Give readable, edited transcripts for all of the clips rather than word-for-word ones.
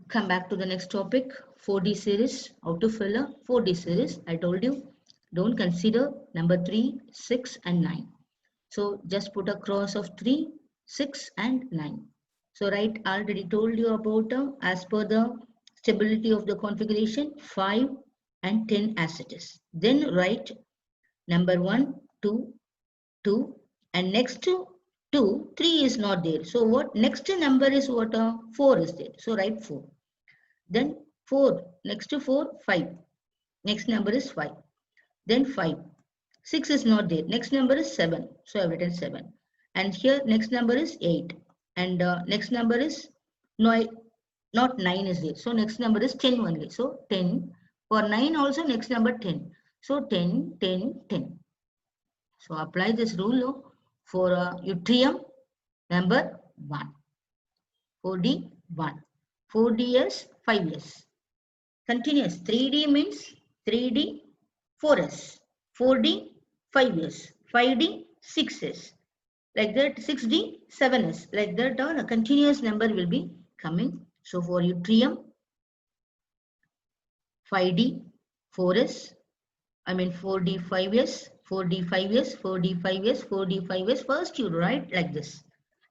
come back to the next topic, 4D series, how to fill a 4D series. I told you, don't consider number 3, 6 and 9. So just put a cross of 3, 6 and 9. So right, I already told you about as per the stability of the configuration, 5 and 10 as it is. Then write number 1, 2, 2 and next to 2, 3 is not there. So what next number is what? 4 is there. So write 4. Then 4, next to 4, 5. Next number is 5. Then 5. 6 is not there. Next number is 7. So I've written 7. And here next number is 8. And next number is no, not 9 is there. So next number is 10 only. So 10. For 9 also next number 10. So 10, 10, 10. So apply this rule for yttrium number 1. 4D 1. 4DS 5S. Continuous. 3D means 3D 4S. 4D 5S. 5D 6S. Like that 6D 7S. Like that a continuous number will be coming. So for yttrium 5D 4S. I mean 4D 5S. 4D 5S. 4D 5S. 4D 5S. First you write like this.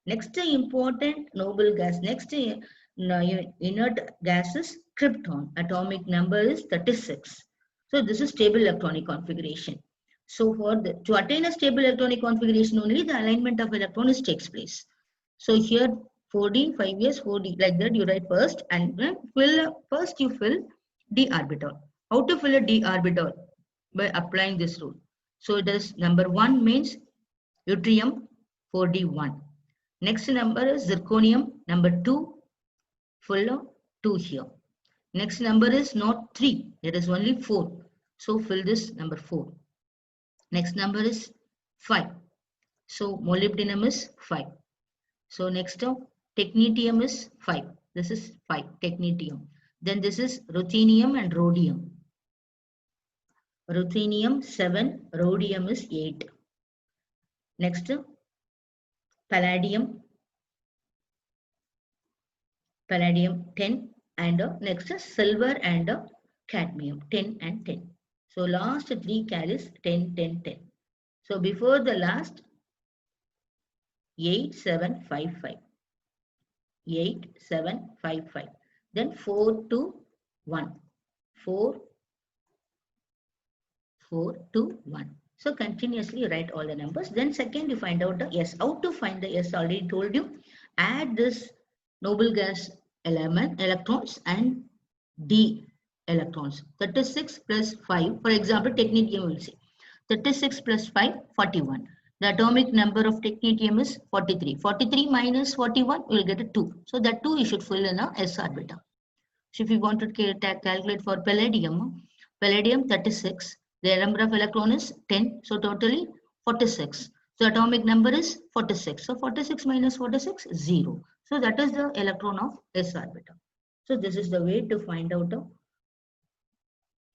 Next important noble gas. Next inert gas is krypton. Atomic number is 36. So this is stable electronic configuration. So to attain a stable electronic configuration only the alignment of electrons takes place. So here 4D, 5S, 4D like that you write first and then first you fill d orbital. How to fill a d orbital? By applying this rule. So it is number 1 means yttrium 4D1. Next number is zirconium number 2, fill 2 here. Next number is not 3, there is only 4. So fill this number 4. Next number is 5. So molybdenum is 5. So next technetium is 5. This is 5, technetium. Then this is ruthenium and rhodium. Ruthenium 7, rhodium is 8. Next palladium 10 and next is silver and cadmium 10 and 10. So last 3 carries 10, 10, 10. So before the last 8, 7, 5, 5. 8, 7, 5, 5. Then 4, 2, 1. 4, 4, 2, 1. So continuously write all the numbers. Then second you find out the S. How to find the S? Already told you. Add this noble gas element electrons and d electrons. 36 plus 5. For example, technetium will say 36 plus 5, 41. The atomic number of technetium is 43. 43 minus 41 will get a 2. So that 2 you should fill in a s orbital. So if you want to calculate for palladium 36. The number of electron is 10. So totally 46. So atomic number is 46. So 46 minus 46, 0. So that is the electron of s orbital. So this is the way to find out the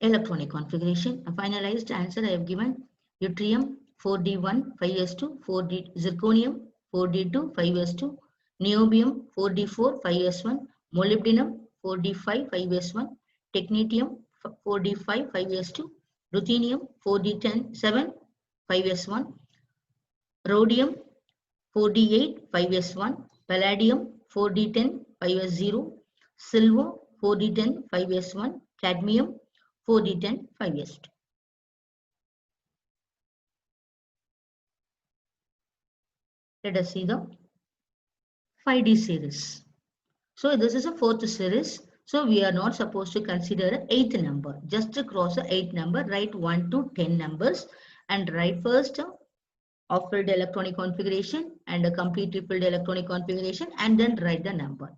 electronic configuration. A finalized answer I have given. Yttrium 4D1 5s2, 4D zirconium 4D2 5s2, niobium 4D4 5s1, molybdenum 4D5 5s1, technetium 4D5 5s2, ruthenium 4D10 7 5s1, rhodium 4D8 5s1, palladium 4D10 5s0, silver 4D10 5s1, cadmium 4D10 5s2. Let us see the 5D series. So this is a 4th series. So we are not supposed to consider an 8th number. Just to cross the 8th number, write 1 to 10 numbers and write first off-filled electronic configuration and a completely filled electronic configuration and then write the number.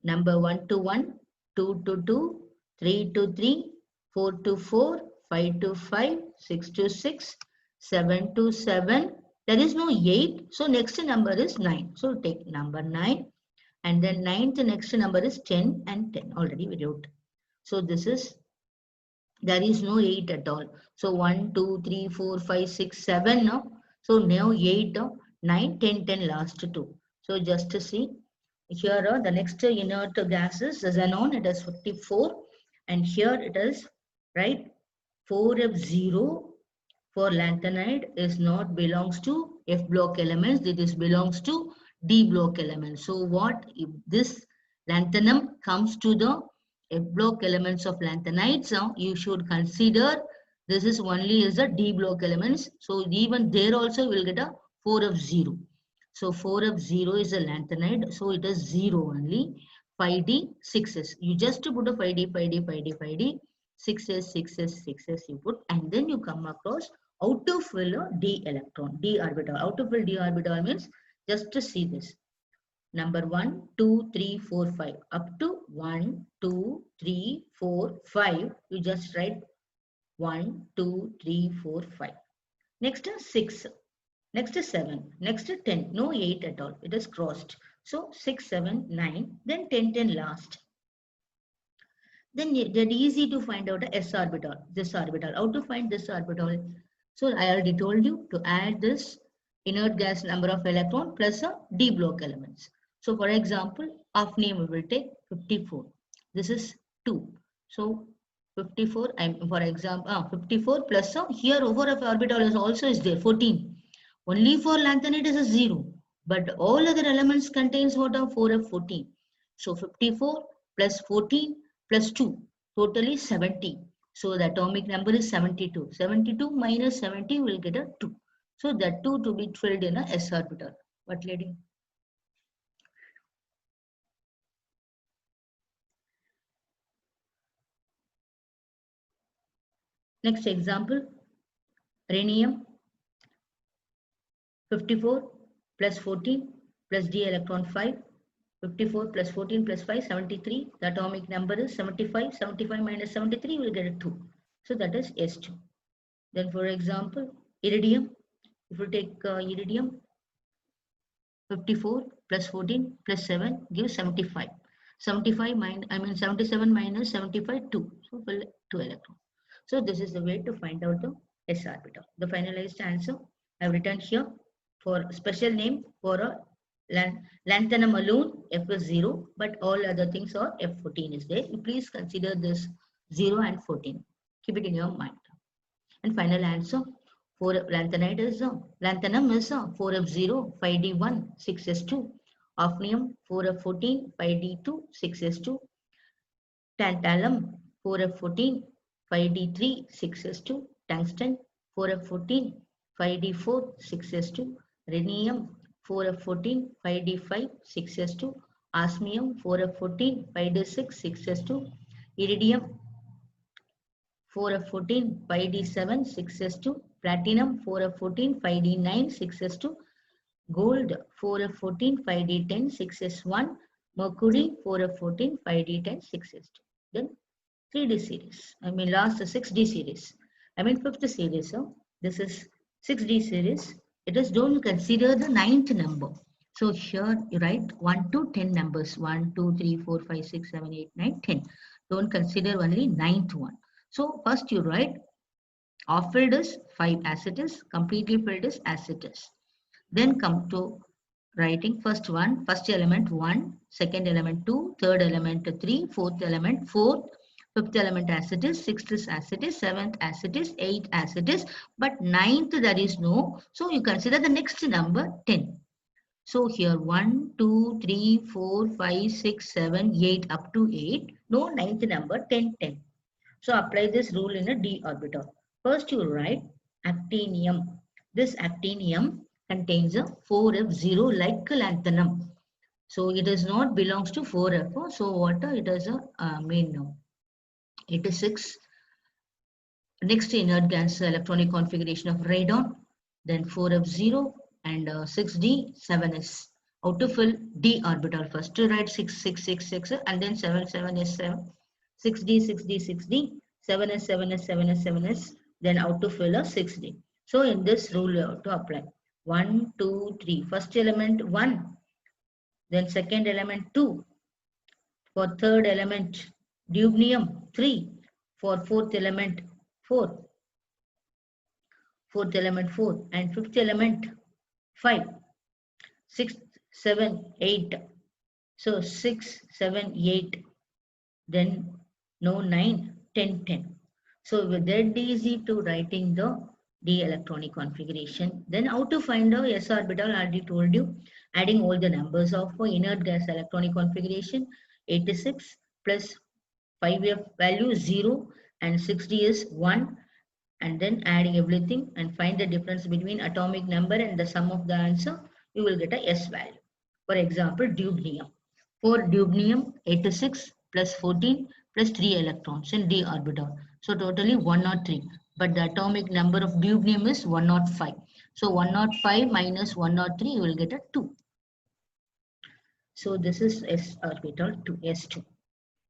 Number 1 to 1, 2 to 2, 3 to 3, 4 to 4, 5 to 5, 6 to 6, 7 to 7. There is no 8. So next number is 9. So take number 9. And then 9th next number is 10 and 10. Already we wrote. So this is, there is no 8 at all. So 1, 2, 3, 4, 5, 6, 7. No? So now 8, 9, 10, 10 last 2. So just to see Here the next inert gas is xenon, it is 54, and here it is, right, 4F0 for lanthanide is not belongs to F block elements, it belongs to D block elements. So what if this lanthanum comes to the F block elements of lanthanides, now you should consider this is only as a D block elements. So even there also will get a 4F0. So 4F0 is a lanthanide, so it is 0 only. 5D, 6S. You just put a 5D, 5D, 5D, 5D, 6S, 6S, 6S you put, and then you come across how to fill a D electron, D orbital. How to fill D orbital means just to see this. Number 1, 2, 3, 4, 5. Up to 1, 2, 3, 4, 5. You just write 1, 2, 3, 4, 5. Next is 6. Next is 7. Next is 10. No 8 at all. It is crossed. So 6, 7, 9. Then 10, 10 last. Then it is easy to find out a s orbital, this orbital. How to find this orbital? So I already told you to add this inert gas number of electron plus a D block elements. So for example, hafnium we will take 54. This is 2. So 54, for example, 54 plus here over of orbital is also is there, 14. Only for lanthanide is a 0. But all other elements contains what are 4F14. So 54 plus 14 plus 2, totally 70. So the atomic number is 72. 72 minus 70 will get a 2. So that 2 to be filled in a s orbital. What, lady? Next example, rhenium 54 plus 14 plus d electron 5. 54 plus 14 plus 5, 73. The atomic number is 75. 75 minus 73 will get a 2. So that is S2. Then for example, iridium. If you take iridium, 54 plus 14 plus 7 gives 75. 77 minus 75, 2. So 2 electrons. So this is the way to find out the s orbital. The finalized answer I have written here for special name for a lanthanum alone, F is 0, but all other things are F14 is there. You please consider this 0 and 14. Keep it in your mind. And final answer for lanthanide is lanthanum is 4F0, 5D1, 6S2. Hafnium 4F14, 5D2, 6S2. Tantalum 4F14, 5D3, 6S2. Tungsten 4F14, 5D4, 6S2. Rhenium 4F14, 5D5, 6S2. Osmium 4F14, 5D6, 6S2. Iridium 4F14, 5D7, 6S2. Platinum 4F14, 5D9, 6S2. Gold 4F14, 5D10, 6S1. Mercury 4F14, 5D10, 6S2. Then 3D series. Last 6D series. 5th series. So this is 6D series. It is don't consider the 9th number. So here you write 1 to 10 numbers. 1, 2, 3, 4, 5, 6, 7, 8, 9, 10. Don't consider only 9th one. So first you write half filled is 5 as it is. Completely filled is as it is. Then come to writing first element 1, second element 2, third element 3, fourth element 4, fifth element as it is, sixth is as it is, seventh as it is, eighth as it is, but ninth there is no. So you consider the next number 10. So here 1, 2, 3, 4, 5, 6, 7, 8 up to 8. No ninth number 10, 10. So apply this rule in a d orbital. First you write actinium. This actinium contains a 4F0 like lanthanum. So it is not belongs to 4F. So what it is a main now. 86. Next inert gas electronic configuration of radon. Then 4F0 and 6D, 7S. How to fill d orbital first? To write 6, 6, 6, 6 and then 7, 7 is 7. 6D, 6D, 6D. 7S, 7S, 7S, 7S. Then how to fill a 6D. So in this rule you have to apply. 1, 2, 3. First element 1. Then second element 2. For third element dubnium 3. For fourth element 4. Fourth element 4. And fifth element 5. 6, 7, 8. So 6, 7, 8, then no 9, 10, 10. So with that easy to writing the D electronic configuration. Then how to find the s orbital, I already told you. Adding all the numbers of inert gas electronic configuration, 86 plus 5f value 0 and 6d is 1, and then adding everything and find the difference between atomic number and the sum of the answer, you will get a S value. For example, dubnium. For dubnium, 86 plus 14 plus 3 electrons in d orbital. So totally 103. But the atomic number of dubnium is 105. So 105 minus 103, you will get a 2. So this is S orbital 2, S2.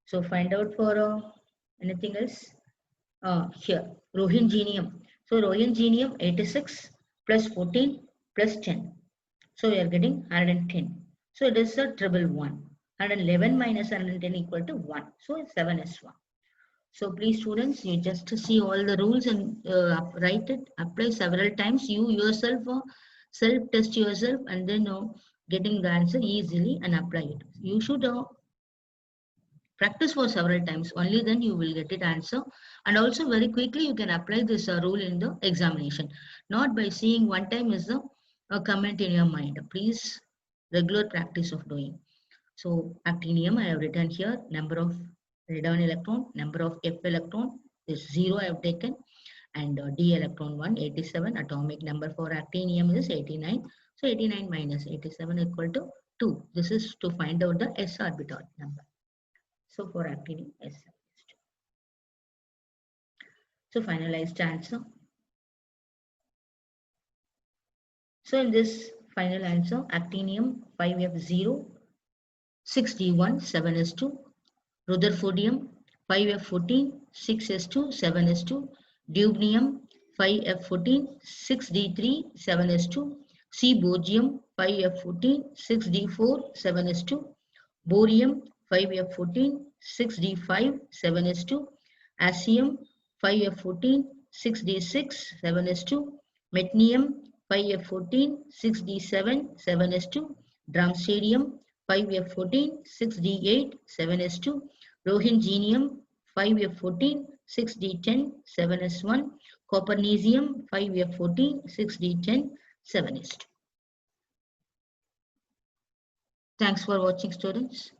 So find out for anything else. Here, Rohingenium. So Rohingenium 86 plus 14 plus 10. So we are getting 110. So it is a triple 1. 111 minus 110 equal to 1. So it's 7s1. So please students, you just see all the rules and write it, apply several times. You yourself self-test yourself and then getting the answer easily and apply it. You should practice for several times, only then you will get it answer, and also very quickly you can apply this rule in the examination, not by seeing one time is the comment in your mind. Please regular practice of doing. So actinium I have written here, number of redound electron, number of f electron is 0 I have taken, and d electron 187, atomic number for actinium is 89. So 89 minus 87 equal to 2. This is to find out the s orbital number. So for actinium, S. So finalized answer. So in this final answer, actinium 5F0, 6D1, 7S2, Rutherfordium 5F14, 6S2, 7S2, Dubnium 5F14, 6D3, 7S2, Seaborgium 5F14, 6D4, 7S2, Borium 5F14, 6D5, 7S2, Asium 5F14, 6D6, 7S2, Metnium 5F14, 6D7, 7S2, Dramstadium 5F14, 6D8, 7S2, Rohingenium 5F14, 6D10, 7S1, Copernicium 5F14, 6D10, 7S2. Thanks for watching, students.